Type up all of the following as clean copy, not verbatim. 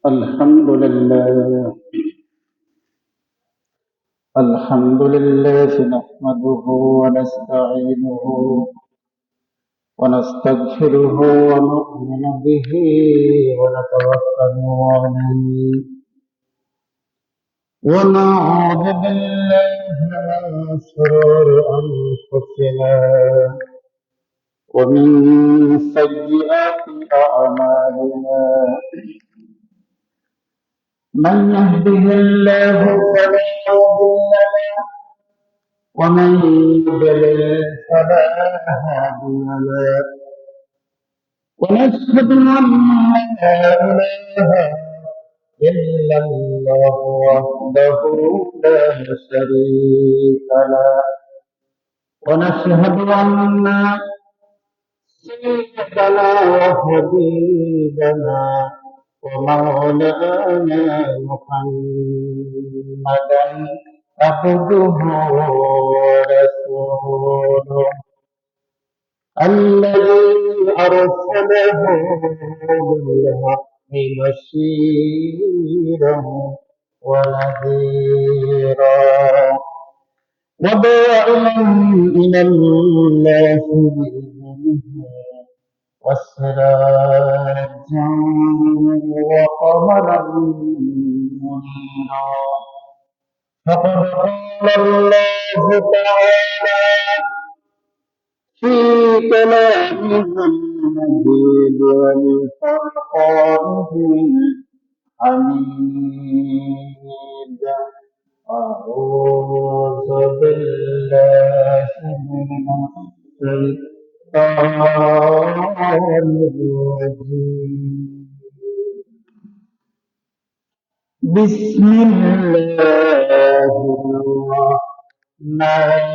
الحمد لله نحمده ونستعينه ونستغفره ونؤمن به ونتوكل عليه ونعوذ بالله من شرور أنفسنا ومن سيئات أعمالنا من يهده الله فلا مضل له ومن يضلل فلا هادي له ونشهد أن لا إله إلا الله وحده لا شريك له ونشهد أن سيدنا وحبيبنا ومولانا محمدا عبده ورسوله الذي أرسله بالحق بشيرا ونذيرا وداعيا إلى الله بإذنه وسراجا وقمرا منيرا فقد قال الله تعالى في كلامه المجيد والفرقانه الحميد أعوذ بالله من الشيطان الرجيم بسم الله الرحمن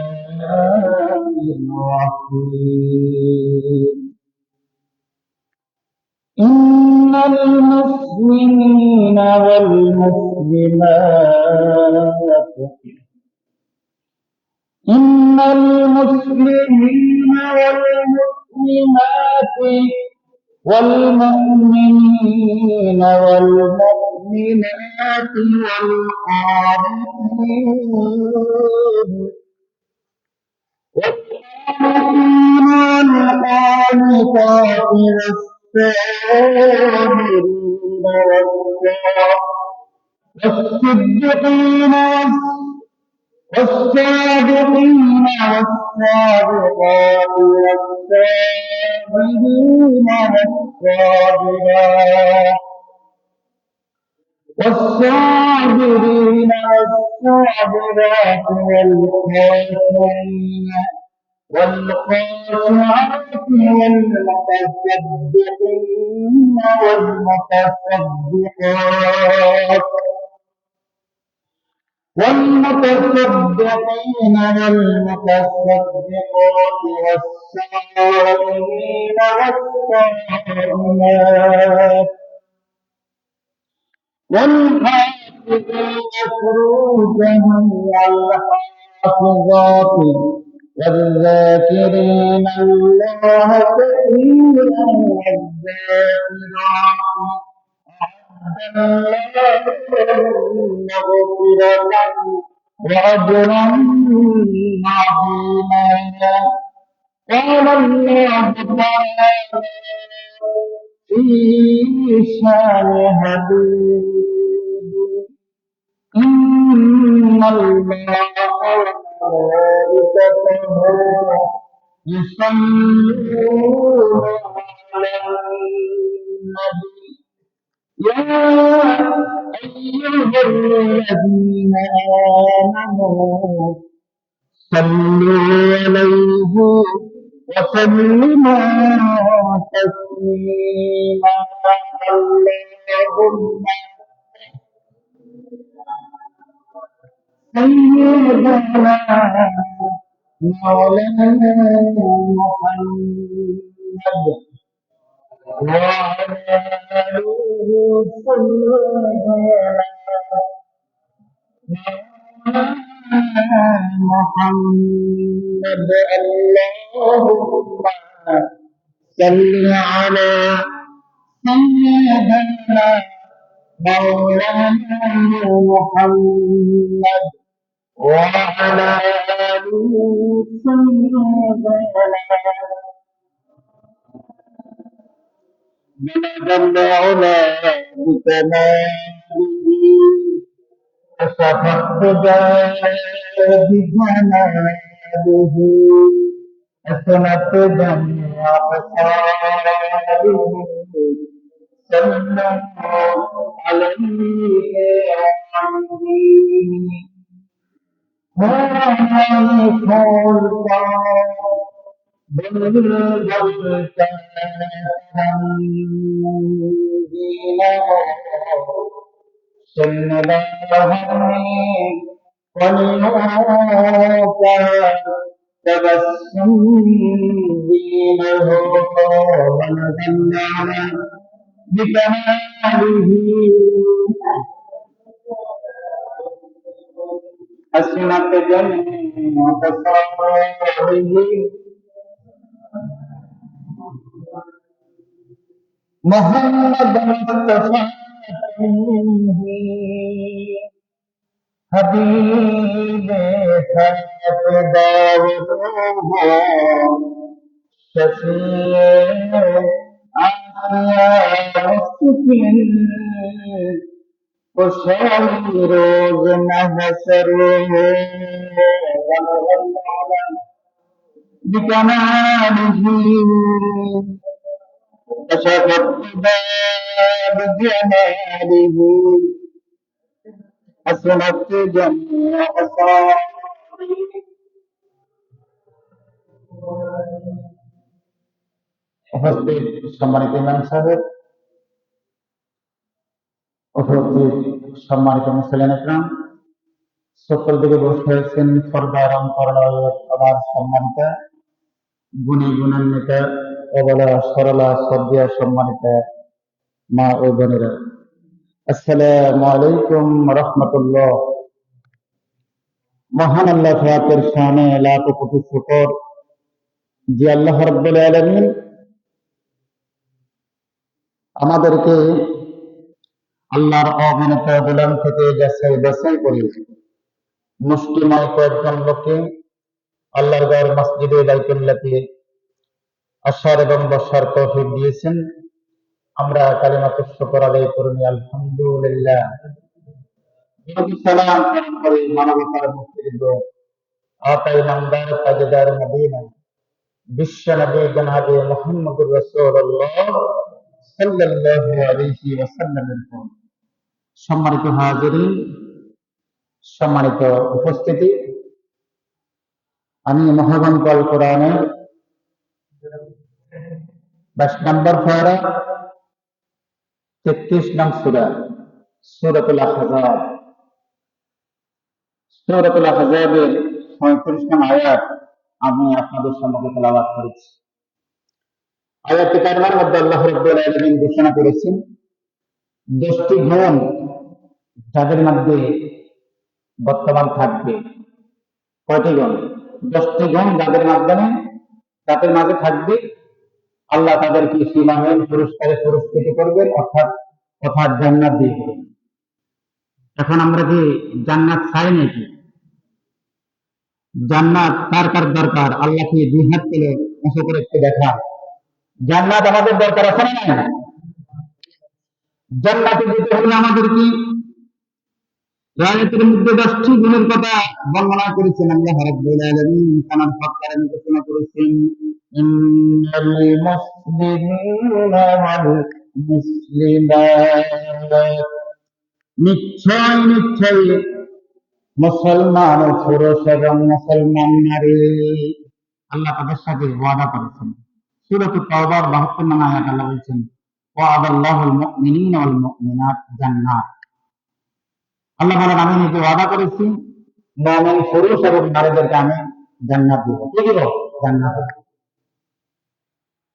الرحيم إن المسلمين والمسلمات إن المسلمين والمسلمات والمؤمنين والمؤمنات والقانتين والقانتات والصابرين والصديقين والصادقين والصادقات والصابرين والصابرين والصابرات والخاشعات والمتصدقين والمتصدقات والمتصدقين والمتصدقات والصائمين والصائمات والحافظين فروجهم والحافظات والذاكرين الله كثيرا والذاكرات مغفرة وأجرا عظيما قال الله تعالى في شان حبيب إن الله وملائكته يصلون على النبي يا أيها الذين آمنوا صلوا عليه وسلموا تسليما اللهم سيدنا مولانا محمد وعلى آله صلى محمد اللهم صل على سيدنا مولانا محمد وعلى آله سيدنا بلغ العلا بكماله وشفقت بجماله حسنت جميع أبصاره صلى الله عليه تبسم دينه ونزلنا بكماله حسنت جميع خصائصه محمد مصطفى حبیب خلق داؤ شفیع آسیا مسکین خوشحالی روز محشر بکماله كشفت بجماله حسنت جميع خصائصه উপস্থিত সম্মানিত ইমাম সাহেব, উপস্থিত সম্মানিত মুসলিম ইকরাম, সকল দিকে বসে হয়েছেন সরদার অন্তরালয়ের আমার সম্মানিতা গুণী গুণান্বিতা অবলা সরলা শ্রদ্ধা সম্মানিতা মা ও বোনেরা, আসসালামু আলাইকুম রহমতুল্লাহ। মহান আল্লাহ পাকের শানে লাখ কোটি শুকর যে আল্লাহ রাব্বুল আলামিন আমাদেরকে আল্লাহর অগণিত গোলাম থেকে যাচাই করে মুষ্টিময় কয়েকজন লোককে আল্লাহর ঘর মসজিদে বাইতুল্লাহকে আসার এবং বসার তৌফিক দিয়েছেন। আমরা কালিমাতুশ শুকর আদায় করি, আলহামদুলিল্লাহ। সালাম করে মানবতার মুক্তিযুদ্ধ আতাই নামদার তাজদার মদিনা বিশ্ব নবী জনাবে মুহাম্মদুর রাসূলুল্লাহ সাল্লাল্লাহু আলাইহি ওয়াসাল্লাম। সম্মানিত হাজিরিন, সম্মানিত উপস্থিতি, আমি মহাগ্রন্থ আল কোরআনের 22 নম্বর পারা 33 নং সূরা সূরাতুল আহজাব, সূরাতুল আহজাবের 35 নং আয়াত আমি আপনাদের সম্মুখে তেলাওয়াত করেছি। আয়াত কারিমার মধ্যে আল্লাহ রাব্বুল আলামিন ঘোষণা করেছেন 10টি গুণ যাদের মধ্যে বর্তমান থাকবে। কয়টি গুণ? 10টি গুণ যাদের মাঝে থাকবে, আল্লাহ তাদেরকে সীমাহীন পুরস্কারে পুরস্কৃত করবেন, অর্থাৎ জান্নাত দিয়ে দেবেন। এখন আমরা কি জান্নাত চাই নাকি? জান্নাত কার কার দরকার? আল্লাহকে দুই হাত তুলে উঁচু করে একটু দেখা। জান্নাত আমাদের দরকার আছে না নাই? জান্নাতে যেতে হলে আমাদের কি আয়াতের মধ্যে 10টি গুণের কথা বর্ণনা করেছেন আল্লাহ রাব্বুল আলামিন। তার ফকরে ঘোষণা করেছেন, ইন্নাল মুসলিমিনা ওয়াল মুসলিমাত, নিশ্চয় মুসলমান পুরুষ এবং মুসলমান নারী আল্লাহ তাদের সাথে ওয়াদা করেছেন। সূরাতুত তাওবার 72 নং আয়াত আল্লাহ বলেছেন, ওয়াদাল্লাহুল মুমিনিনা ওয়াল মুমিনাত জান্নাত। আল্লাহ বলেন, আমি নিজে ওয়াদা করেছি মুমিন পুরুষ এবং নারীদেরকে আমি জান্নাত দেব। কি দেব? জান্নাত।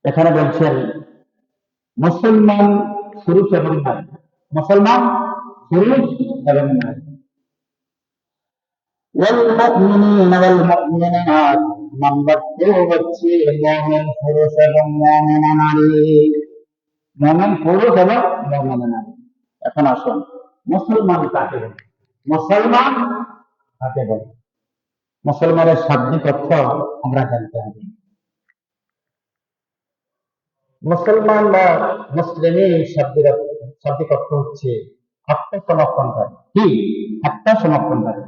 এখানে বলছেন মুসলমান পুরুষ এবং নারী, মুসলমান পুরুষ এবং নারী। ওয়াল মুমিনিনা ওয়াল মুমিনাত, নাম্বার 2 হচ্ছে মুমিন পুরুষ এবং মুমিনা নারী। মুমিন পুরুষ এবং মুমিনা নারী। এখন আসুন, মুসলমান কাকে বলে? মুসলমান কাকে বলে? মুসলমানের শাব্দিক অর্থ আমরা জানতে হবে। মুসলমান বা মুসলিম শাব্দিক অর্থ হচ্ছে আত্মসমর্পণকারী। কি? আত্মসমর্পণকারী।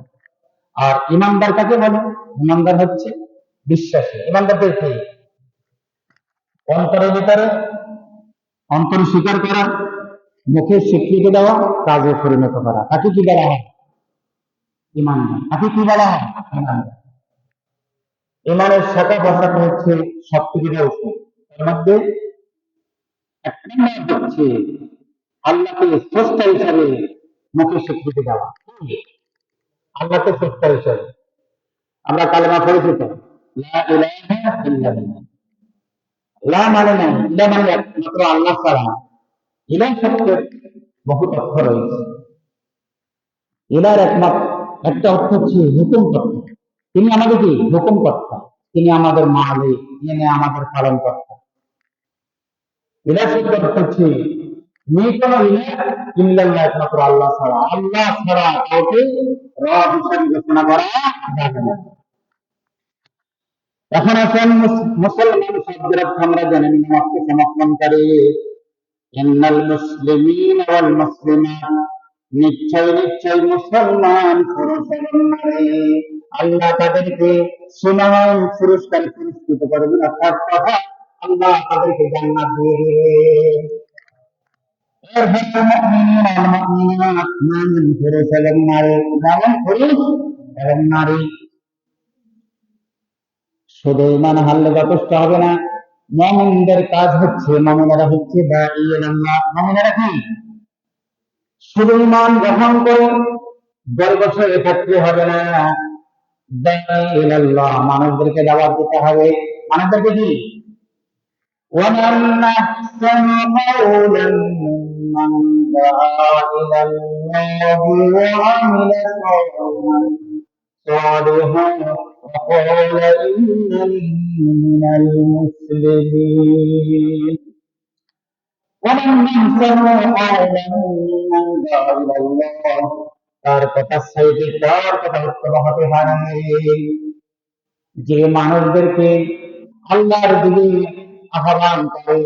আর ইমানদার কাকে বলে? ইমানদার হচ্ছে বিশ্বাসী। ইমানদারদের কি? অন্তরের ভিতরে অন্তর স্বীকার করা, মুখে স্বীকৃতি দেওয়া, কাজে পরিণত করা, তাকে কি বলা হয়? ইমানদার। তাকে কি বলা হয়? ইমানদার। ইমানের শাখা প্রশাখা হচ্ছে সবকিছুর ওষুধ। তার মধ্যে এক নম্বর হচ্ছে আল্লাহকে স্রষ্টা হিসাবে মুখে স্বীকৃতি দেওয়া। আল্লাহকে স্রষ্টা হিসাবে আমরা কালেমা পড়েছি তো, লা ইলাহা ইল্লাল্লাহ। লা মানে নাই, ইলা মানে একমাত্র আল্লাহ ছাড়া। ইলাহ শব্দের বহুত অর্থ রয়েছে। ইলার একটা অর্থ হচ্ছে হুকুম কর্তা। তিনি আমাদের কি? হুকুম কর্তা। তিনি আমাদের মালিক, তিনি আমাদের পালন কর্তা। ইলা শব্দের অর্থ হচ্ছে নেই কোনো ইলাহ ইল্লাল্লাহ, একমাত্র আল্লাহ ছাড়া। আল্লাহ ছাড়া কাউকে রব হিসাবে ঘোষণা করা যাবে না। এখন আসেন মুসলমান শব্দের অর্থ আমরা জেনে নিলাম, আত্মসমর্পণকারী। ইন্নাল মুসলিমিন ওয়াল মুসলিমাত, নিশ্চয় নিশ্চয় মুসলমান পুরুষ এবং নারী আল্লাহ তাদেরকে সুনাম পুরস্কার পুরস্কৃত করবেন, অর্থাৎ আল্লাহ তাদেরকে জান্নাত দিয়ে দিবেন। এরপরে মুমিনিন ওয়াল মুমিনাত, মুমিন পুরুষ এবং নারী, যেমন পুরুষ এবং নারী। শুধু ইমান হারলে যথেষ্ট হবে না। মুমিনদের কাজ হচ্ছে, মুমিনেরা হচ্ছে দাঈ ইলাল্লাহ। মুমিনেরা কি? শুধু ইমান গ্রহণ করে বছরে থাকতে হবে না। দাঈ ইলাল্লাহ, মানুষদেরকে দাওয়াত দিতে হবে। মানুষদেরকে কি? ومن أحسن قولا ممن دعا إلى الله وعمل صالحا وقال إنني من المسلمين ومن أحسن قولا ممن دعا إلى الله তার কথা সাইতে তার কথা উত্তম হতে পারে যে মানুষদেরকে আল্লাহর দিকে আহ্বান করে,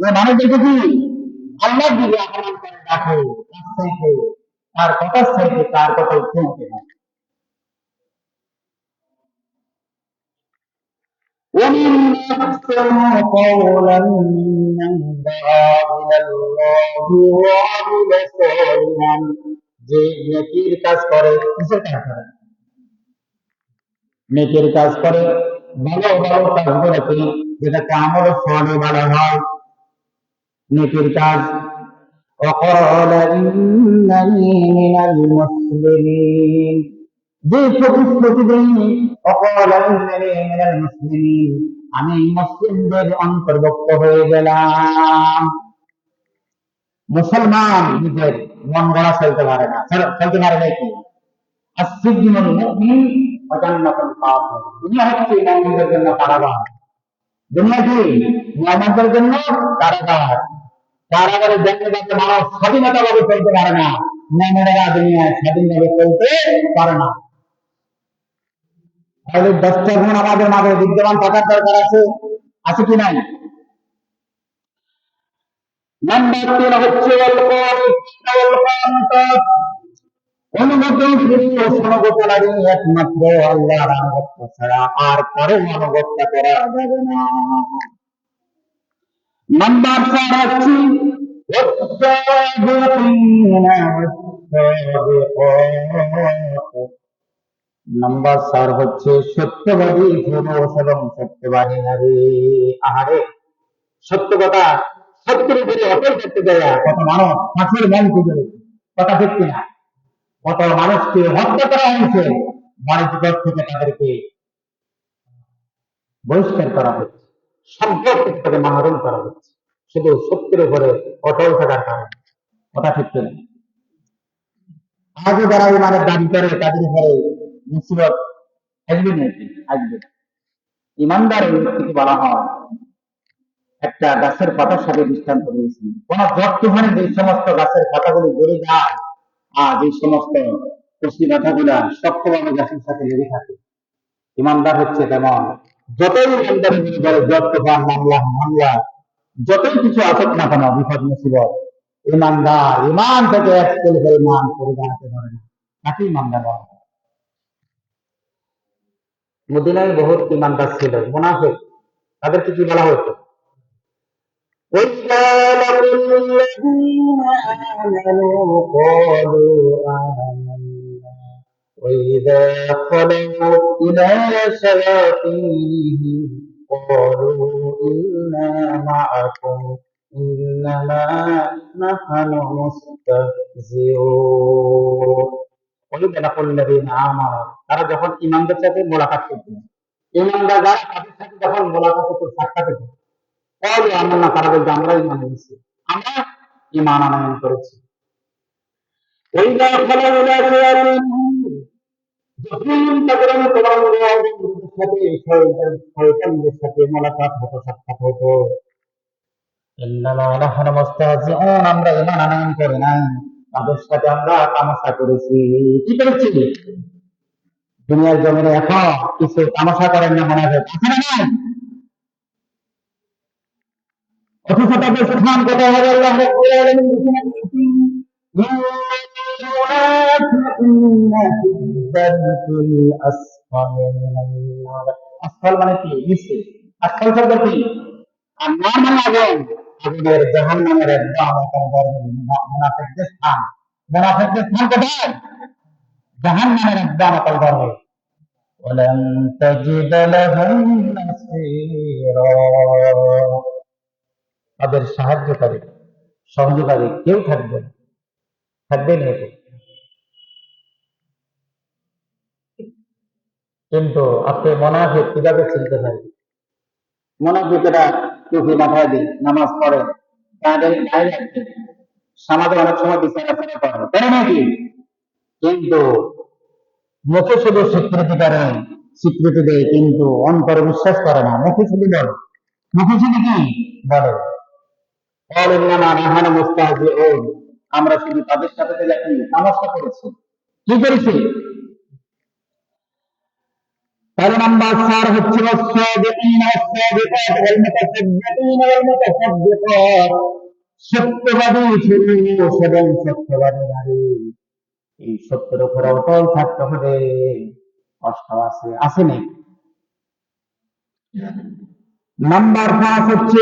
যে মানুষদেরকে কি আল্লাহর দিকে আহ্বান করে ডাকে, তার কথা চাইতে তার কথা উত্তম হতে পারে। ومن أحسن قولا ممن دعا إلى الله وعمل صالحا, যে নেকির কাজ করে। কিসের কাজ করে? নেকির কাজ করে, ভালো ভালো কাজগুলোকে, যেটাকে আমল সালেহ বলা হয়, নেকির কাজ। وقال إنني من المسلمين, যে প্রতিশ্রুতি দেয়নি, وقال إنني من المسلمين, আমি মুসলিমদের অন্তর্ভুক্ত হয়ে গেলাম। মুসলমান নিজের মন গড়া চলতে পারে না, চলতে পারে নাকি? আসিদ্দিনুল মুমিন ওয়া জান্নাতুল কাফির, দুনিয়া হচ্ছে মুমিনদের জন্য কারাগার। দুনিয়া কি? মুমিনদের জন্য কারাগার। কারাগারে দেখতে যাতে মানুষ স্বাধীনতা ভাবে চলতে পারে না, মুমিনেরা দুনিয়ায় স্বাধীনভাবে চলতে পারে না। তাহলে 10টা গুণ আমাদের মাঝে বিদ্যমান থাকার দরকার আছে, আছে কি নাই? নাম্বার 3 হচ্ছে অনুগতকারী, একমাত্র আল্লাহর আনুগত্য ছাড়া আর কারো আনুগত্য করা যাবে না। নাম্বার 4 হচ্ছে নাম্বার 4 হচ্ছে সত্যবাদী পুরুষ এবং সত্যবাদী নারী। আহারে, সত্য কথা, সত্যের উপরে অটল করতে দেয়া কত মানুষ ফাঁসির মন খুঁজে, কথা ঠিক কিনা? কত মানুষকে হত্যা করা হয়েছে, বাণিজ্য থেকে তাদেরকে বহিষ্কার করা হচ্ছে, সম্পদ থেকে মাহরুম করা হচ্ছে, শুধু সত্যের উপরে অটল থাকার কারণে, কথা ঠিক কিনা? আজও যারা ইমানের দাবি করে তাদের উপরে মুসিবত আসবে নাকি? আসবে। ইমানদার ব্যক্তিকে বলা হয় একটা গাছের পাতার সাথে দৃষ্টান্ত দিয়েছেন। কোন ঝড় তুফানে যে সমস্ত গাছের পাতাগুলি ঝরে যায় আর যে সমস্ত কচি পাতাগুলা শক্তভাবে গাছের সাথে লেগে থাকে, ইমানদার হচ্ছে তেমন। যতই ইমানদারি বলে ঝড় তুফান মামলা যতই কিছু আসুক না কেন, বিপদ মুসিবত, ইমানদার ইমান থেকে এক চুল পরিমাণ করে দাঁড়াতে পারে না, তাকে ইমানদার বলা হয়। মদিনায় বহুত ইমানদার ছিল মুনাফিক, তাদেরকে কি বলা হতো? وَإِذَا لَقُوا الَّذِينَ آمَنُوا قَالُوا آمَنَّا وَإِذَا خَلَوْا إِلَى شَيَاطِينِهِمْ قَالُوا إِنَّا مَعَكُمْ إِنَّمَا نَحْنُ مُسْتَهْزِئُونَ وَإِذَا لَقُوا الَّذِينَ آمَنُوا, তারা যখন ইমানদের সাথে মোলাকাত করত, ইমানদার যারা তাদের সাথে যখন মোলাকাত করত, সাক্ষাৎ হতো, قالوا آمنا, তারা বলতো আমরা ঈমান এনেছি, আমরা ঈমান আনয়ন করেছি। وإذا خلوا إلى شياطينهم, যখন তাদের শয়তানদের সাথে মোলাকাত হতো, সাক্ষাৎ হতো, ইন্নামা নাহনু মুস্তাহজিউন, আমরা ঈমান আনয়ন করি নাই, তাদের সাথে আমরা তামাশা করেছি। কি করেছি? দুনিয়ার জমিনে এখন কিছু তামাশা করেন না মুনাফিক, আছে না নাই? অথচ তাদের স্থান কোথায় হবে? আল্লাহ রাব্বুল আলামিন ঘোষণা করেছেন, আসফল মানে কি? নিচে। আসফল শব্দ কি? আর নার মানে আগুন, আগুনের জাহান্নামের একদম মুনাফিকদের স্থান। মুনাফিকদের স্থান কোথায়? জাহান্নামের একদম অতল গর্ভে। ولن تجد لهم نصيرا, তাদের সাহায্যকারী সহযোগী কেউ থাকবে না, থাকবে না। কিন্তু আপনি মুনাফিক কিভাবে চিনতে পারবেন? মুনাফিকেরা টুপি মাথায় দিয়ে নামাজ পড়ে, তাদের গায়ে রাখে, সমাজে অনেক সময় বিচার আচরণ করে, তাই নাকি? কিন্তু মুখে শুধু স্বীকৃতি করে, স্বীকৃতি দেয়, কিন্তু অন্তরে বিশ্বাস করে না। মুখে শুধু বলে, মুখে শুধু কি বলে? আমরা শুধু তাদের সাথে তামাশা করেছি। কি করেছি? 4 নাম্বার সার হচ্ছে সত্যবাদী পুরুষ এবং সত্যবাদী নারী, এই সত্যের উপর অটল থাকতে হবে। কষ্ট আছে, আসেনি? নাম্বার 5 হচ্ছে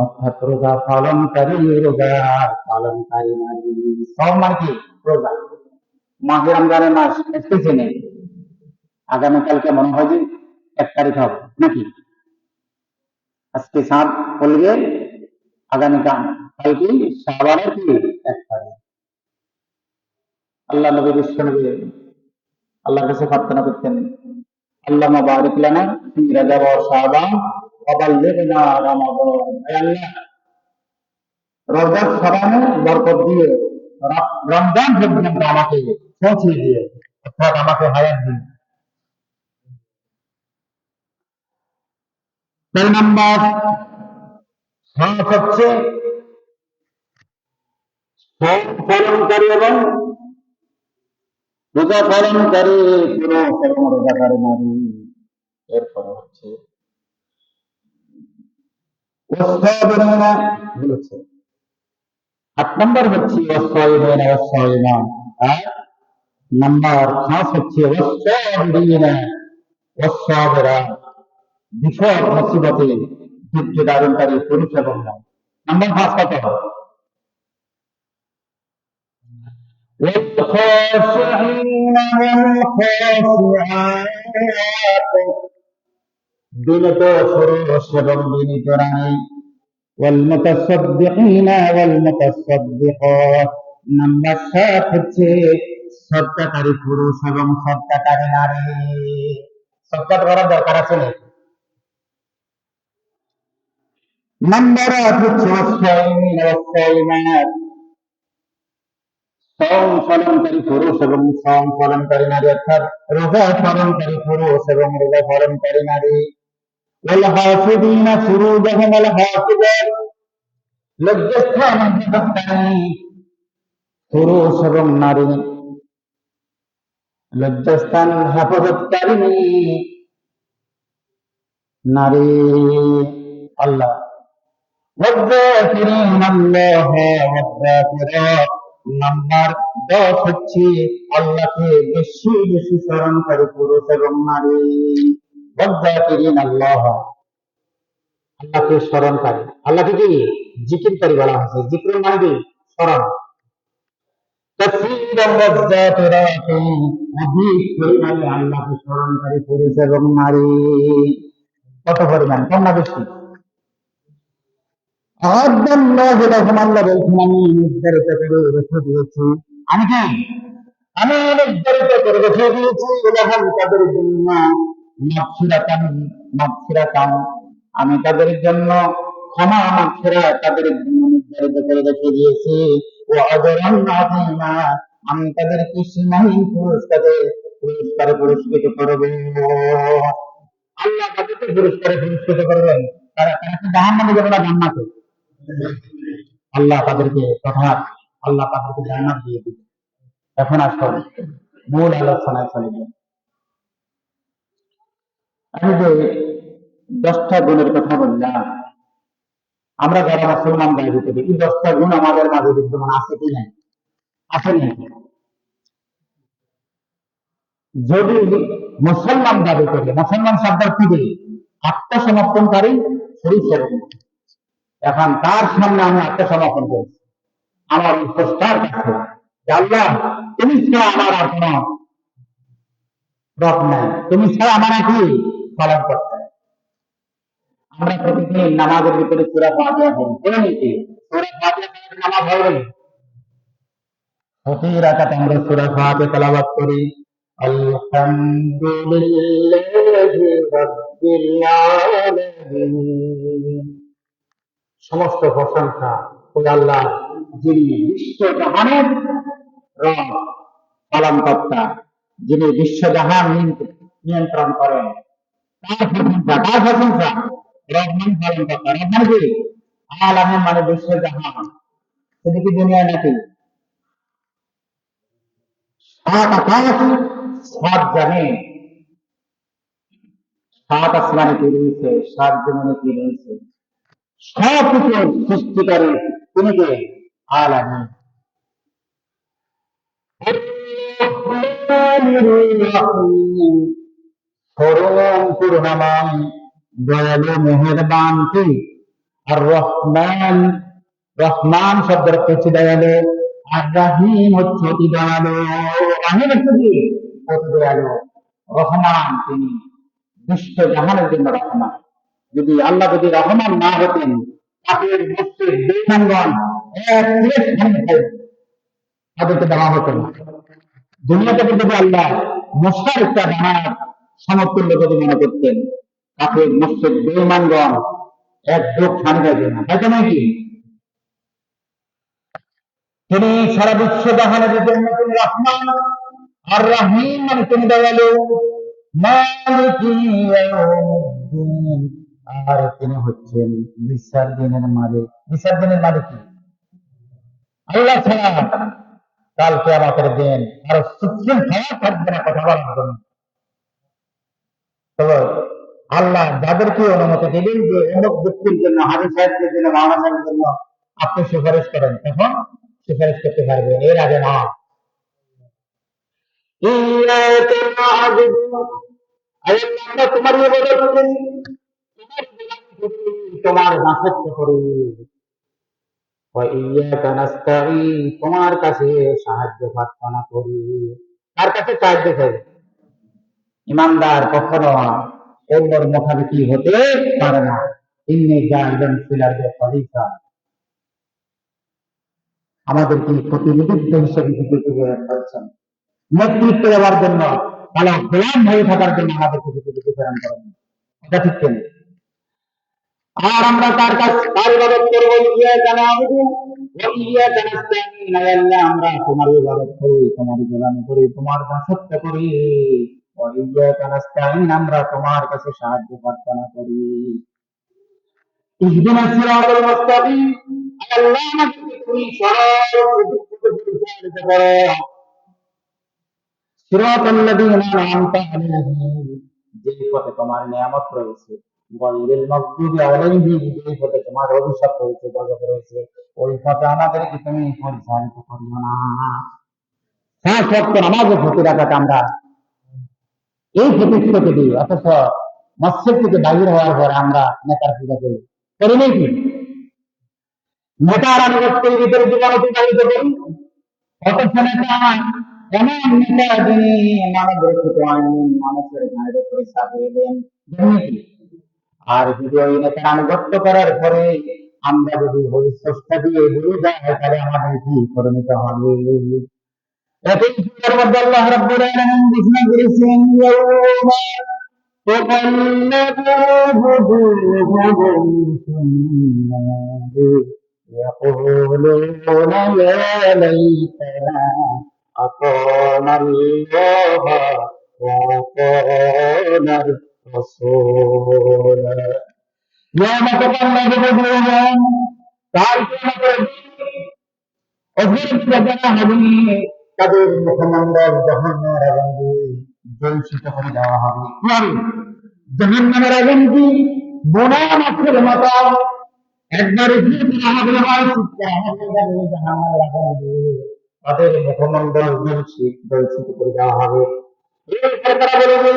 অর্থাৎ রোজা পালনকারী, রোজা পালনকারী নারী। সম মানে কি? রোজা। মাহে রমজানের মাস এসেছে নেই, আগামীকালকে মনে হয় যে 1 তারিখ হবে নাকি? আজকে 7 পড়বে, আগামীকাল কালকে শাবানের কি 1 তারিখ। আল্লাহ নবী বিশ্বনবী আল্লাহর কাছে প্রার্থনা করতেন, আল্লাহুম্মা বারিক লানা ফি রাজাব ওয়া শাবান ওয়া বাল্লিগনা রমাদান। হে আল্লাহ, রজব শাবানে বরকত দিয়ে রমজান পর্যন্ত আমাকে পৌঁছে দিয়ে, অর্থাৎ আমাকে হায়াত দিন। 4 নাম্বার সাত হচ্ছে পালনকারী এবং রোজা পালনকারী পুরুষ এবং রোজাকারী নারী। এরপরে হচ্ছে বলেছে 8 নাম্বার হচ্ছে আর নাম্বার 5 হচ্ছে বিপদ মুসিবতে ধৈর্য ধারণকারী পুরুষ এবং নারী। নাম্বার 5 কত? والخاشعين والخاشعات, বিনীত পুরুষ এবং বিনীত নারী। والمتصدقين والمتصدقات, নাম্বার 7 হচ্ছে সদকাকারী পুরুষ এবং সদকাকারী নারী। সদকা করার দরকার আছে না? নাম্বার 8 হচ্ছে সম পালনকারী পুরুষ এবং সম পালনকারী নারী, অর্থাৎ রোজা পালনকারী পুরুষ এবং রোজা পালনকারী নারী। والحافظين فروجهم والحافظات, লজ্জাস্থান হেফাজতকারী পুরুষ এবং নারী, লজ্জাস্থান হেফাজতকারী নারী। আল্লাহ والذاكرين الله والذاكرات, নাম্বার 10 হচ্ছে আল্লাহকে বেশি বেশি স্মরণকারী পুরুষ এবং নারী। والذاكرين الله, আল্লাহকে স্মরণকারী, আল্লাহকে কি জিকিরকারী বলা হয়েছে। জিকির মানে কি? স্মরণ। কাসীরান ওয়ায-যাকিরাত, অধিক পরিমাণে আল্লাহকে স্মরণকারী পুরুষ এবং নারী। কত পরিমাণ? কম না বেশি? আল্লাহ যখন আল্লাহ বলছেন আমি নির্ধারিত করে রেখে দিয়েছি, আমি কি আমি নির্ধারিত করে রেখে দিয়েছি এরকম তাদের জন্য মাগফিরাতান, মাগফিরাতান, আমি তাদের জন্য ক্ষমা, মাগফিরাত তাদের জন্য নির্ধারিত করে রেখে দিয়েছি। ও আজরান আযীমা, আমি তাদেরকে সীমাহীন পুরস্কারে পুরস্কৃত করব। আল্লাহ তাদেরকে পুরস্কারে পুরস্কৃত করবেন। তারা কি জাহান্নামে যাবে না জান্নাতে? আল্লাহ তাদেরকে জান্নাত দিয়ে দিবে। এখন আসলে মূল আলোচনায় চলে যাই। আমি যে 10টা গুণের কথা বললাম, আমরা যারা মুসলমান দাবি করি, এই 10টা গুণ আমাদের মাঝে বিদ্যমান আছে কি নাই? আছে না? যদি মুসলমান দাবি করি, মুসলমান শব্দের কি বলি? আত্মসমর্পণকারী শরীর। এখন তার সামনে আমি আত্মসমর্পণ করছি আমার স্রষ্টার কাছে, আল্লাহ তুমি ছাড়া আমার আর কোন রব নাই, তুমি ছাড়া আমার কি পালন করতে। আমরা প্রতিদিন নামাজের ভিতরে সূরা ফাতিহা পড়ি, পড়ে নিচ্ছি। সূরা ফাতিহা নামাজ হবে না, প্রতি রাকাতে আমরা সূরা ফাতিহা তেলাওয়াত করি। আলহামদুলিল্লাহি রাব্বিল আলামিন, সমস্ত প্রশংসা ওই আল্লাহ যিনি বিশ্বজাহানের রব, পালনকর্তা, যিনি বিশ্বজাহান নিয়ন্ত্রণ করেন। তার প্রশংসা, রহমান পালনকর্তা। রহমান কি? আলামিন মানে বিশ্বজাহান, শুধু কি দুনিয়া নাকি? 7 আকাশ 7 জমিন, 7 আসমানে কি রয়েছে, 7 জমিনে কি রয়েছে, সব কিছু সৃষ্টি করে তিনি কে? আলামিন। পরম করুণাময়, দয়ালু, মেহেরবান কি? আর রহমান, রহমান শব্দের অর্থ হচ্ছে দয়ালু, আর রাহিম হচ্ছে অতি দয়ালু। রাহিম হচ্ছে কি? অতি দয়ালু। রহমান তিনি বিশ্বজাহানের জন্য রহমান। যদি আল্লাহ যদি রহমান না হতেন, কাফের মুশরিক বেঈমানগণ এক প্লেট খাদ্য তাদেরকে দেওয়া হতো না। দুনিয়াতে যদি আল্লাহ মশার একটা দানার সমতুল্য যদি মনে করতেন, কাফের মুশরিক বেঈমানগণ এক ঢোক পানি খাইবে না, তাই তো নাকি? তিনি সারা বিশ্ব জাহানের জন্য তিনি রহমান, আর রাহিম মানে তিনি দয়ালু, মালিকি ইয়াউমিদ্দিন, আর তিনি হচ্ছেন বিচার দিনের মালিক। বিচার দিনের মালিক কি? আল্লাহ ছাড়া কাল কিয়ামতের দিন আর সুপ্রিম খাওয়া থাকবে না কথা বলার জন্য। তবে আল্লাহ যাদেরকে অনুমতি দিলেন যে অমুক ব্যক্তির জন্য, হাজি সাহেবের জন্য, মাওলানা সাহেবের জন্য আপনি সুপারিশ করেন, তখন সুপারিশ করতে পারবেন, এর আগে না। আমরা তোমার তোমার দাসত্ব করি, তোমার কাছে সাহায্য প্রার্থনা করি। কার কাছে সাহায্য চাই? ইমানদার কখনো অন্যের মুখাপেক্ষি হতে পারে না। ইন্নী জাইলুন ফিল আরদি খলিফা, আমাদেরকে প্রতিনিধিত্ব হিসেবে বলছেন, নেতৃত্ব দেওয়ার জন্য, তাহলে গোলাম হয়ে থাকার জন্য আমাদেরকে প্রতিনিধি প্রেরণ করেন। এটা ঠিক কেন? আর আমরা তার ইবাদত করব, ইয়াকা না'বুদু ওয়া ইয়াকা নাস্তাঈন। আল্লাহ, আমরা তোমার ইবাদত করি, তোমার গোলামি করি, তোমার দাসত্ব করি। ওয়া ইয়াকা নাস্তাঈন, আমরা তোমার কাছে সাহায্য প্রার্থনা করি। ইহদিনাস সিরাতাল মুস্তাকিম, আল্লাহ আমাদেরকে তুমি সঠিক পথে পরিচালিত করো। সিরাতাল্লাযীনা আন'আমতা আলাইহিম, যে পথে তোমার নিয়ামত রয়েছে। গায়রিল মাগদুবি আলাইহিম, যে পথে তোমার অভিশাপ রয়েছে, গজব রয়েছে, ওই পথে আমাদেরকে তুমি পরিচালিত করিও না। 5 ওয়াক্ত নামাজের প্রতি রাখাটা আমরা এই প্রতিশ্রুতি দিই, অথচ মসজিদ থেকে বাহির হওয়ার পর আমরা নেতার পূজা করি, করি নাকি? নেতার আনুগত্যের ভিতরে জীবন অতিবাহিত করি, অথচ নেতা এমন নেতা যিনি মানবের ক্ষতি হয়নি, মানুষের গায়ের উপরে চাপিয়ে দেন, আর যদি ওই নেতার আনুগত্য করার পরে আমরা যদি ওই চেষ্টা দিয়ে ভুলে যাই, তাহলে আমাদের কি করে নিতে হবে? একই সূরার মধ্যে আল্লাহ রাব্বুল আলামিন ঘোষণা করেছেন, ইয়াউমা তুকাল্লাবু ওজুহুহুম ফিন-নার ইয়াকুলুনা ইয়া লাইতানা আতানাল্লাহা ওয়া আতানার রাসূলা। ইয়াউমা তুকাল্লাবু ওজুহুহুম, কাল কিয়ামতের দিন তাদের মুখমণ্ডল জাহান্নামের আগুন দিয়ে জ্বলসিত করে দেওয়া হবে। জাহান্নামের আগুন কি বোনা মাছের মতো একবার জাহান্নামের আগুন দিয়ে তাদের মুখমণ্ডল জ্বলসিত করে দেওয়া হবে। এরপর তারা বলবে,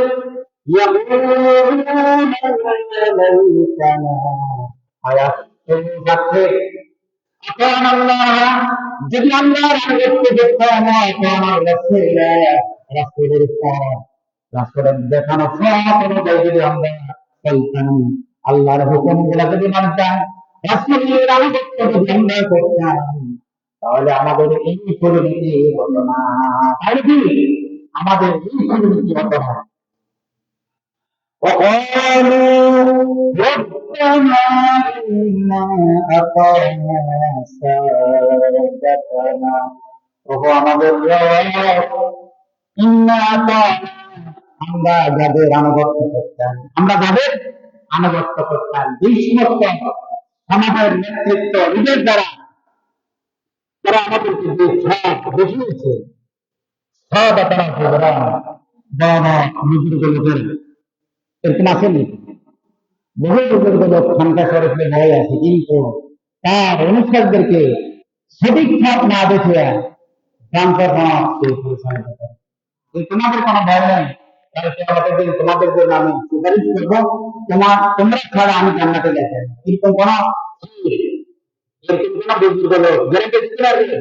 যদি আমরা রাসূলের দেখানো পথ অনুযায়ী যদি আমরা চলতাম, আল্লাহর হুকুম গুলা যদি মানতাম, রাসূলের আনুগত্য যদি আমরা করতাম, তাহলে আমাদের এই পরিণতি হতো না। তাই কি আমাদের এই পরিণতি হতো না। وقالوا ربنا إنا أطعنا سادتنا وهو আমাদের রব, ইন্না আতা'না, আমরা যাদের আনুগত্য করতাম, যেই সমস্ত আমাদের নেতৃত্ব নিজের দ্বারা তারা আমাদেরকে যে সব দেখিয়েছে, সব তারা প্রোগ্রাম বাবা বুজুর্গ লোকের এরকম আসেনি। বহু বুজুর্গ লোক খানকা শরীফে ভয় আছে, কিন্তু তার অনুসারীদেরকে সঠিক পথ না দেখিয়ে ভ্রান্ত পথে পরিচালিত করে। তোমাদের কোনো ভয় নেই, তাহলে কিয়ামতের দিন তোমাদের জন্য আমি সুপারিশ করবো, তোমরা ছাড়া আমি জান্নাতে যেতে। এরকম কোন বুজুর্গ লোক গ্যারান্টি দিতে পারবে?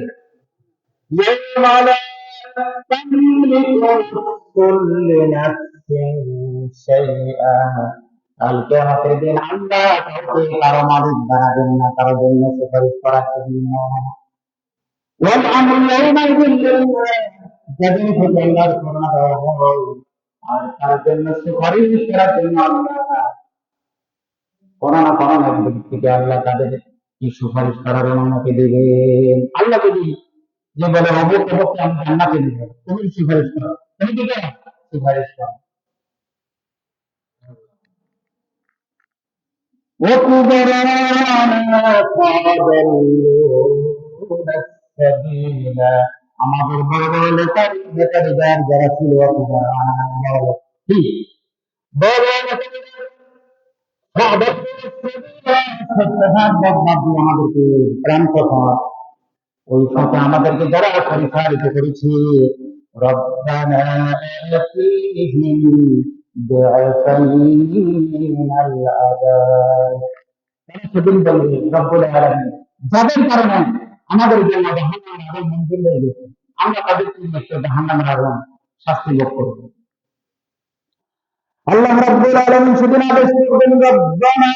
কাল কিয়ামতের দিন আমরা কাউকে কারো মালিক বানাবেন না, কারো জন্য সুপারিশ করার জন্য। যেদিন থেকে আল্লাহর করোনা দেওয়া হয়, আর তার জন্য সুপারিশ করার জন্য কোনো না কোনো এক ব্যক্তিকে আল্লাহ তাদের কি সুপারিশ করার অনুমতি দিবেন। আল্লাহ যদি যে বলে অবুক অবককে আমি জান্নাতে দিব, তুমি সুপারিশ করো, তুমি কি করো? সুপারিশ করো। আমাদের বড় বড় নেতারি যারা ছিল আমাদেরকে প্রাণ কথা, ওই পথে আমাদেরকে যারা পরিচালিত করেছে, রব্বানা আতিহিম বিআসাইন আল-আযাব, সেদিন বলবে রব্বুল আলামিন, যাদের কারণে আমাদের জন্য জাহান্নামের আগুন মঞ্জুর হয়ে গেছে, আমরা তাদের জন্য জাহান্নামের আগুন শাস্তি ভোগ করব। আল্লাহ রাব্বুল আলামিন সেদিন আদেশ করবেন, রব্বানা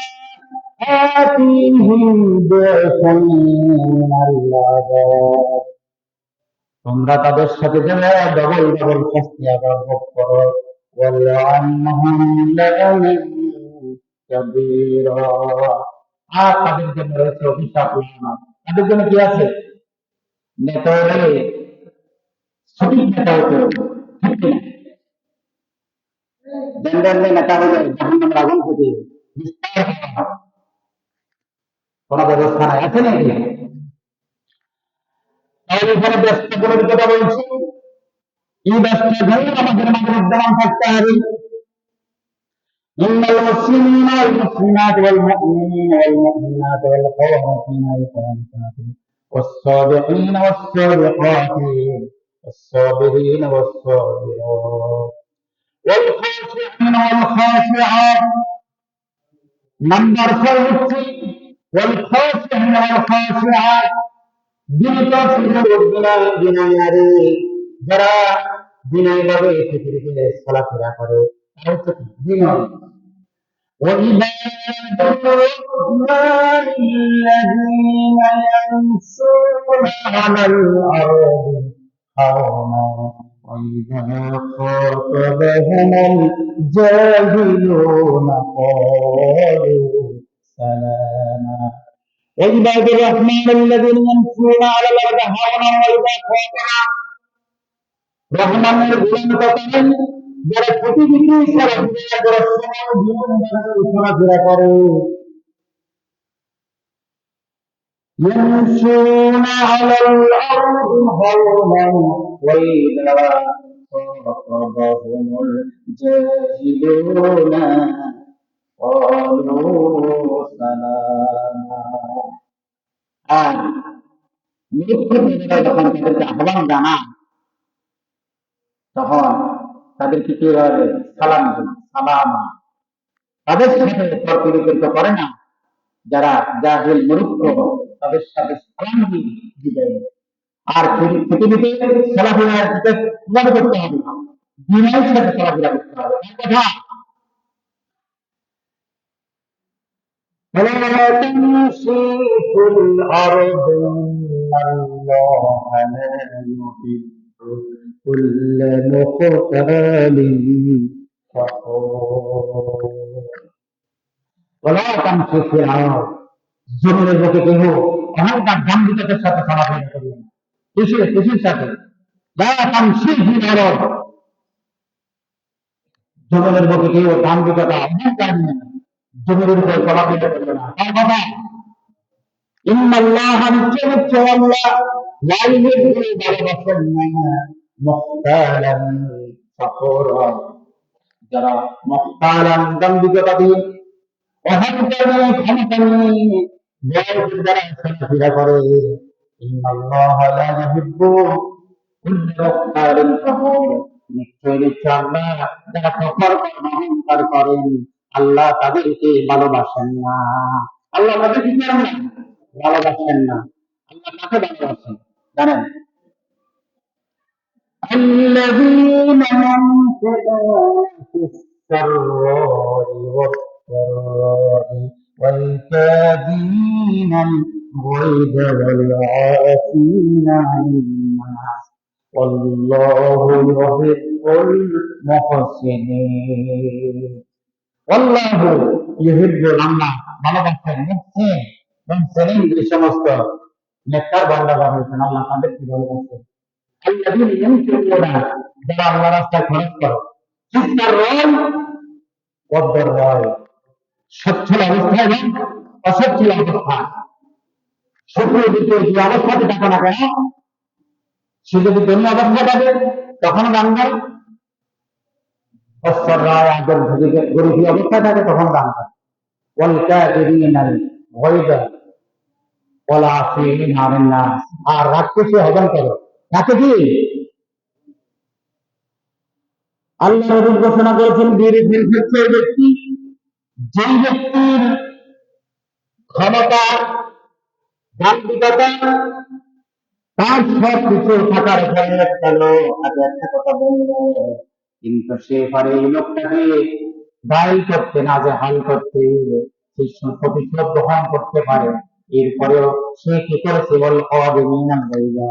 আতিহিম বিআসাইন আল-আযাব, তোমরা তাদের সাথে যেন ডবল ডবল শাস্তি আবার ভোগ করো। ওয়ালআনহুম লা'নান কাবীরা, আর তাদের জন্য রয়েছে অভিশাপ লানত। তাদের জন্য কি আছে? নেতা হলে সঠিক নেতা হতে হবে, ঠিক কিনা? জেনারেল নেতা হলে জাহান্নামের আগুন থেকে বিস্তার করা হয়। কোনো ব্যবস্থা নাই, আছে নাকি? তাহলে এখানে ব্যস্তগুলোর কথা বলছি। এই ব্যস্তগুলো আমাদের মাঝে বিদ্যমান থাকতে হবে। إن المسلمين والمسلمات والمؤمنين والمؤمنات والقانتين والقانتات والصادقين والصادقات والصابرين والصابرات والخاشعين والخاشعات نمبر 40 والخاشعين والخاشعات বিনয়ারে যারা বিনয় ভাবে পৃথিবীতে চলাফেরা করে তারা হচ্ছে বিনয়। وعباد الرحمن الذين يمشون على الأرض هونا وإذا خاطبهم الجاهلون قالوا سلاما وعباد الرحمن الذين يمشون على الأرض هونا وإذا خاطبهم রহমানের গুণ করেন যারা প্রতিদিনই চলাফেরা করে يمشون على الأرض هونا وإذا خاطبهم الجاهلون قالوا سلاما। আর মিথ্যা যখন তাদেরকে আহ্বান জানায় তখন তাদেরকে কি বলে? সালাম দিন, সালামা। তাদের সাথে তর্ক বিতর্ক করে না, যারা জাহিল মূর্খ তাদের সাথে সালাম দিয়ে বিদায়। আর পৃথিবীতে চলাফেরা কিভাবে করতে হবে? বিনয়ের সাথে চলাফেরা করতে হবে। কথা ولا تمشي في الأرض إن الله لا يحب كل مختال فخور ولا تمشي في الأرض জমিনের বুকে কেহ অহংকার দাম্ভিকতার সাথে চলাফেরা করবে না। কিসের সাথে? লা তামশি ফিল আরদ, জমিনের বুকে কেহ দাম্ভিকতা অহংকার নিয়ে জমিনের উপর চলাফেরা করবে না। তার কথা ইন্নাল্লাহা নিশ্চয় আল্লাহ লা ইউহিব্বুল ভালোবাসেন না মুখতালান ফাখুরা, যারা মুখতালান দাম্ভিকতা দিয়ে অহংকার নিয়ে ক্ষমতা নিয়ে যারা চলাফেরা করে ইন্নাল্লাহা লা ইউহিব্বু কুল্লা মুখতালিন ফাখুর, নিশ্চয় আল্লাহ যারা ফখর করেন অহংকার করেন আল্লাহ তাদেরকে ভালোবাসেন না। আল্লাহ তাদেরকে কি করেন না? ভালোবাসেন না। আল্লাহ কাকে ভালোবাসেন জানেন? الذين ينفقون في السراء والضراء والكاظمين الغيظ والعافين عن الناس والله يحب المحسنين والله يحب الله ভালোবাসেন মুহসিন যে সমস্ত নেককার বান্দারা হয়েছেন আল্লাহ তাদেরকে ভালোবাসেন। الذين ينفقون যারা আল্লাহর রাস্তায় খরচ করে সিসরাই ওয়াদ-দাররাই, সচ্ছল অবস্থায় এবং অসচ্ছল অবস্থায়, সুখের দিকে যে অবস্থাতে টাকা না কেন, সে যদি ধনী অবস্থা পাবে তখন দান দেয়, অসচ্ছলরাই আগের গরিবী অবস্থায় থাকে তখন দান দেয়। ওয়াল কাযিমিনাল গায়যা ওয়াল আফিনা আনিন নাস, আর রাগকে সে হজম করে। তাকে কি আল্লাহ নবী ঘোষণা করেছেন বীরবীর ব্যক্তি, যেই ব্যক্তির ক্ষমতা দাম্ভিকতা তার সব কিছু থাকার ফলে তাকে একটা কথা বলল, কিন্তু সে পারে এই লোকটাকে দায়ী করতে না, যে হাল করতে, সেই প্রতিশোধ গ্রহণ করতে পারে। এরপরেও সে কি করেছে? বল অবিমিনাল গায়যা,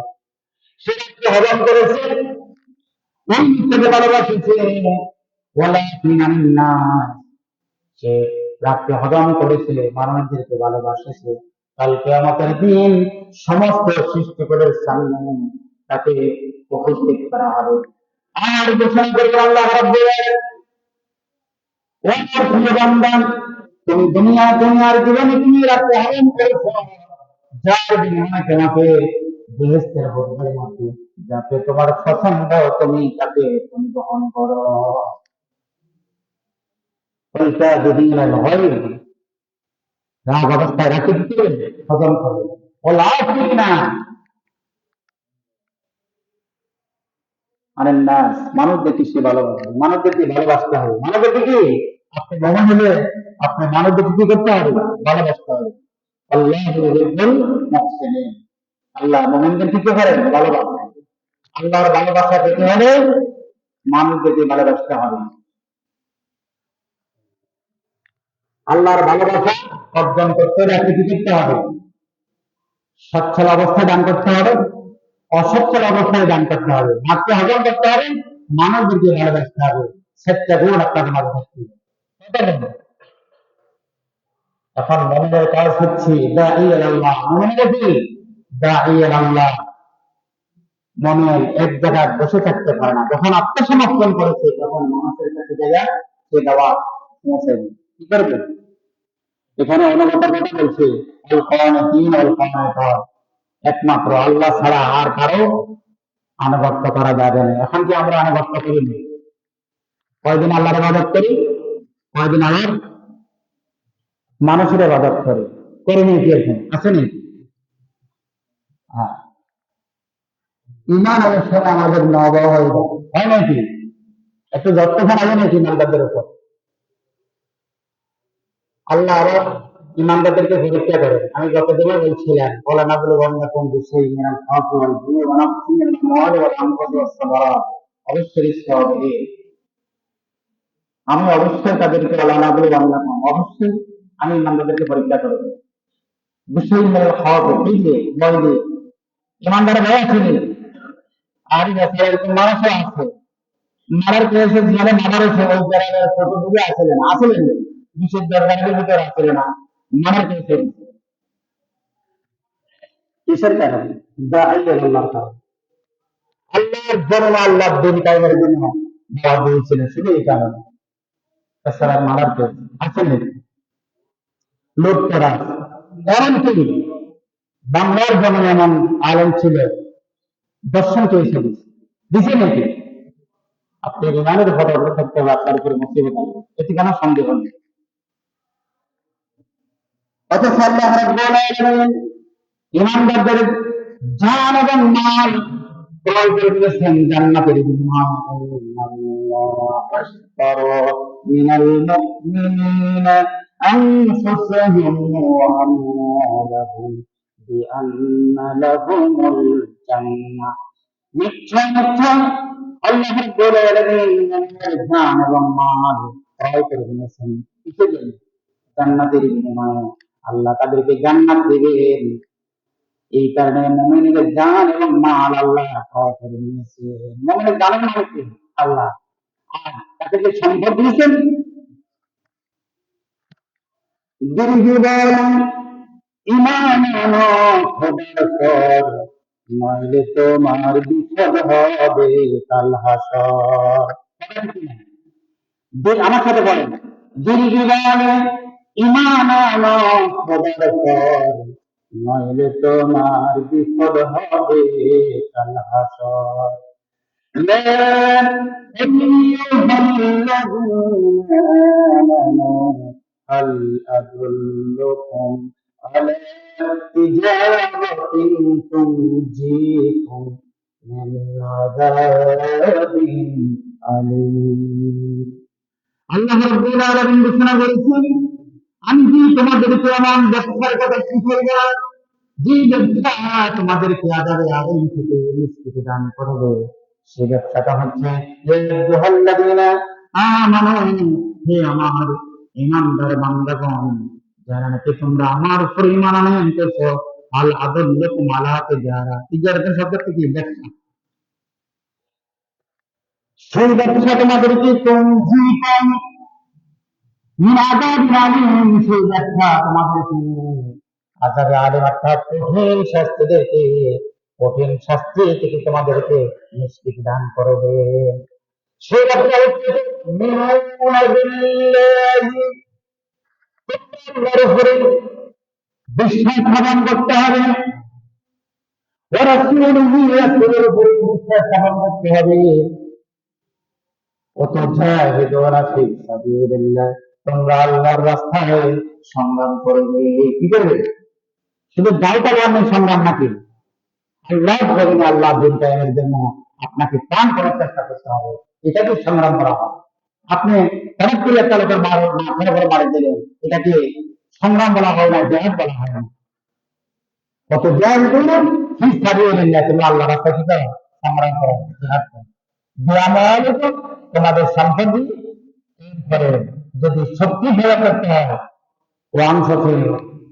সে কি হজম করেছে? ওই মিথ্যাকে ভালোবাসেছে। ওয়ালা ফিনান নাস, সে রাত্রে হজম করেছে, মানুষদেরকে ভালোবাসেছে, কাল কিয়ামতের দিন সমস্ত সৃষ্টিকুলের সামনে তাকে উপস্থিত করা হবে। আর ঘোষণা করবে আল্লাহ রাব্বুল আলামিন, ও আমার প্রিয় বান্দা, তুমি দুনিয়ার জীবনে তুমি রাত্রে হজম করেছো, যার বিনিময়ে তোমাকে বেহেশতের হোটেলের মধ্যে যাতে তোমার পছন্দ তুমি তাকে তুমি গ্রহণ করো। ওইটা যদি হয় রাগ অবস্থায় রাখি দিতে হজম করবে, ও লাভ ঠিক না। আরে না, মানুষদেরকে সে ভালোবাসে, মানুষদেরকে ভালোবাসতে হবে, মানুষদেরকে কি আপনি মনে হলে আপনি মানুষদেরকে কি করতে হবে, ভালোবাসতে হবে। আল্লাহ ইউহিব্বুল মুহসিনিন, আল্লাহ মুমিনদেরকে কি করেন, ভালোবাসেন। আল্লাহর ভালোবাসা পেতে হলে মানুষদেরকে ভালোবাসতে হবে। আল্লাহর ভালোবাসা অর্জন করতে হলে আপনি কি করতে হবে, সচ্ছল অবস্থায় দান করতে হবে, অসচ্ছল অবস্থায় দান করতে হবে, মাত্র হজম করতে হবে, মানুষদেরকে ভালোবাসতে হবে, সেটা গুণ আপনাকে মাঝে থাকতে হবে। কথা বলুন। এখন মনের কাজ হচ্ছে দাঈ আল্লাহ, মনের কি দাঈ আল্লাহ, মনে এক জায়গায় বসে থাকতে পারে না, যখন আত্মসমর্পণ করেছে তখন মানুষের কাছে জায়গা সে দেওয়া পৌঁছে দেয়। কি করবে? এখানে অনুগতের কথা বলছে, আল কোরআনে তিন আল কোরআনে, একমাত্র আল্লাহ ছাড়া আর কারো আনুগত্য করা যাবে না। এখন কি আমরা আনুগত্য করিনি? কয়দিন আল্লাহর ইবাদত করি, কয়দিন আবার মানুষের ইবাদত করি, করিনি কি এখন আছে নি? হ্যাঁ, ইমান অনুষ্ঠানে আমাদের নবা হয়ে যায়, হয় নাকি? একটু যত্নখান আছে নাকি ইমানদারদের উপর? আল্লাহ আবার ইমানদারদেরকে পরীক্ষা করেন। আমি গতদিন বলছিলাম, বলা না বলে বন্ধ কোন বিষয় মিনাল খাওয়া অবশ্যই হবে। আমি অবশ্যই তাদেরকে বলা না বলে বন্ধ, অবশ্যই আমি ইমানদারদেরকে পরীক্ষা করবো। বিষয় মিনাল খাওয়া এই যে বল যে ইমানদার ভয় আছে, আর এরকম মানুষও আছে মারার পেয়েছে, মানে মারার ওই গ্রামের ছোট দিকে আসলে না, আসলে বিশেষ দরকারের ভিতরে আসলে না, মারার পেয়েছে। কিসের কারণে? দাঈ আল্লাহর কারণে। আল্লাহর জন্য, আল্লাহর দিন কায়েমের জন্য দাওয়াত দিয়েছিলেন, শুধু এই কারণে। তাছাড়া মারার পেয়েছে আসলে লোক করা। এমনকি বাংলার যেমন এমন আলেম ছিল, দর্শন চলছে দিছে নাকি? আপনি ইমানের ফটোগ্রাফ থাকতে হবে, আপনার উপরে মুসিবত আসবে, এতে কেন সন্দেহ নেই। অথচ আল্লাহ রাব্বুল আলামিন ইমানদারদের জান এবং মাল ক্রয় করে দিয়েছেন জান্নাতের বিনিময়ে। আল্লাহ আশতারা মিনাল মুমিনিনা আনফুসাহুম ওয়া আমওয়ালাহুম বিআন্না লাহুমুল জান্নাহ। নিশ্চয় নিশ্চয় আল্লাহ রাব্বুল আলামিন ইমানদারদের জান এবং মাল ক্রয় করে দিয়েছেন কিসের জন্য? জান্নাতের বিনিময়ে। আল্লাহ তাদেরকে জান্নাত দিবেন, এই কারণে মুমিনের জান এবং মাল আল্লাহ ক্রয় করে নিয়েছে। মুমিনের জানের মালিক আল্লাহ, আর তাদেরকে সম্পদ দিয়েছেন। দিদি বলেন ইমান আনো খোদার পর, নইলে তোমার বিপদ হবে কাল হাসর। আমার সাথে বলেন, দিদি বলেন ইমান আনো খোদার পর, নইলে তোমার বিপদ হবে কাল হাসর। لا أيها الذين آمنوا هل أدلكم على تجارة تنجيكم من عذاب أليم। আল্লাহ রাব্বুল আলামিন ঘোষণা করেছেন, আমি কি তোমাদেরকে এমন ব্যবসার কথা শিখিয়ে দেব যে ব্যবসা তোমাদেরকে আযাবে আলীম থেকে নিষ্কৃতি দান করবে। সে ব্যবসাটা হচ্ছে হে আমার ঈমানদার বান্দাগণ, যারা নাকি তোমরা আমার উপর ঈমান আনতেছো, আল আদুল্লুকুম আলা তিজারা। তিজারাতের শব্দটা কি? ব্যবসা। সেই ব্যবসা তোমাদেরকে মিন আযাবিন আলীম, সেই ব্যাখ্যা তোমাদেরকে আযাবে আলীম অর্থাৎ কঠিন শাস্তি থেকে, কঠিন শাস্তি থেকে তোমাদেরকে নিষ্কৃতি দান করবেন। সেই ব্যাখ্যা হচ্ছে মিনুনা বিল্লাহি, আল্লাহর উপরে বিশ্বাস স্থাপন করতে হবে, ওয়া রাসূলিহি, রাসূলের উপরে বিশ্বাস স্থাপন করতে হবে, ওয়াতুজাহিদুনা ফি সাবিলিল্লাহ, তোমরা আল্লাহর রাস্তায় সংগ্রাম করবে। কি করবে? শুধু দায়িত্ব পালনের সংগ্রাম নাকি, আল্লাহ জমিনে আল্লাহ দিন কায়েমের জন্য আপনাকে প্রাণ করার চেষ্টা করতে হবে, এটাকে সংগ্রাম করা হয়। আপনি হঠাৎ করে একটা লোকের মাথার উপর মারি দিলেন, এটাকে সংগ্রাম বলা হয় না, জেহাদ বলা হয় না। কত জেহাদ করুন, কি ছাড়িয়ে নেন না, তুমি আল্লাহ রাস্তায় কি করো? সংগ্রাম করো, জেহাদ করো। তোমাদের সম্পত্তি, এরপরে যদি শক্তি ফেরা করতে হয়, অংশে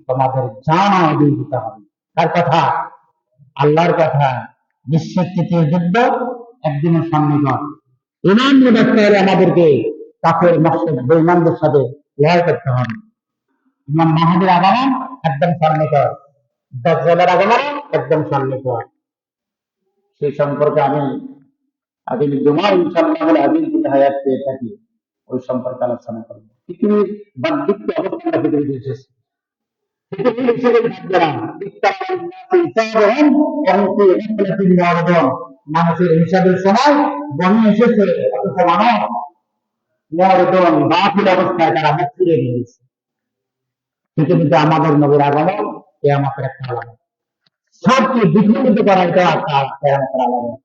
তোমাদের জান দিয়ে দিতে হবে। তার কথা, আল্লাহর কথা। বিশ্বের তৃতীয় যুদ্ধ একদিনের সন্নিকট। ইমান রাখতে হলে আমাদেরকে কাফের মুশরিক বেঈমানদের সাথে লড়াই করতে হবে। ইমাম মাহাদির আগমন একদম সন্নিকট, দাজ্জালের আগমন একদম সন্নিকট। সেই সম্পর্কে আমি আগামী জুমায় ইনশাআল্লাহ আজিজ যদি হায়াত পেয়ে থাকি, ওই সম্পর্কে আলোচনা করব। পৃথিবীর বাহ্যিক অবস্থানটা পৃথিবীতে এসেছে, পৃথিবীর হিসেবে থাকবে না। মানুষের হিসাবের সময় বনে এসেছে, অথচ মানব মরদন বাতিল অবস্থায় তারা মুখ ফিরে নিয়েছে। পৃথিবীতে আমাদের নবীর আগমন কিয়ামতের একটা আলামত, সবকে বিঘ্নিত করার কিয়ামতের আলামত।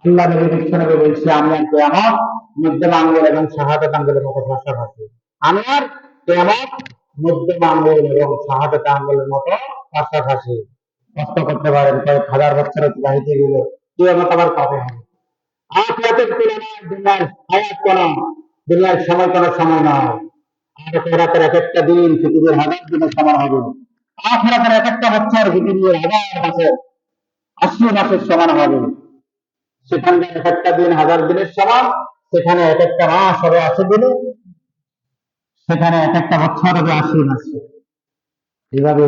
আল্লাহ নবী বিশ্বনবী বলছে, আমি আর কিয়ামত মধ্যম আঙ্গুল এবং শাহাদাত আঙ্গুলের মতো পাশাপাশি। আমি আর কিয়ামত মধ্যম আঙ্গুল এবং শাহাদাত আঙ্গুলের মতো পাশাপাশি। কষ্ট করতে পারেন, কয়েক হাজার বছর অতিবাহিত গেল, কিয়ামত আবার কবে হবে? আখিরাতের তুলনায় দুনিয়ার হায়াত কোন, দুনিয়ার সময় কোন সময় নয়। আখিরাতের এক একটা দিন পৃথিবীর হাজার দিনের সমান হবে। আখিরাতের এক একটা বছর পৃথিবীর হাজার বছর, 80 মাসের সমান হবে। সেখানে এক একটা দিন হাজার দিনের সমান, সেখানে এক একটা মাস হবে 80 দিনে, সেখানে এক একটা বছর হবে 80 মাসে। এইভাবে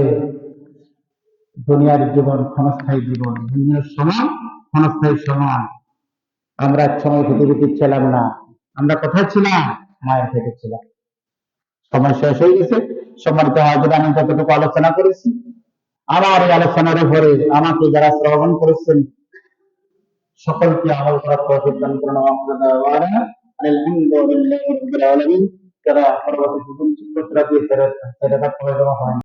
দুনিয়ার জীবন ক্ষণস্থায়ী জীবন, দুনিয়ার সমান ক্ষণস্থায়ী সমান। আমরা এক সময় পৃথিবীতে ছিলাম না, আমরা কোথায় ছিলাম? মায়ের পেটে ছিলাম। সময় শেষ হয়ে গেছে। সম্মানিত হাজির, আমি যতটুকু আলোচনা করেছি, আমার এই আলোচনার উপরে আমাকে যারা শ্রবণ করেছেন সকলকে আমল করার তৌফিক দান করুন। আলহামদুলিল্লাহি রাব্বিল আলামিন। যারা পরবর্তী জীবন চিত্র দিয়ে সেটা হয়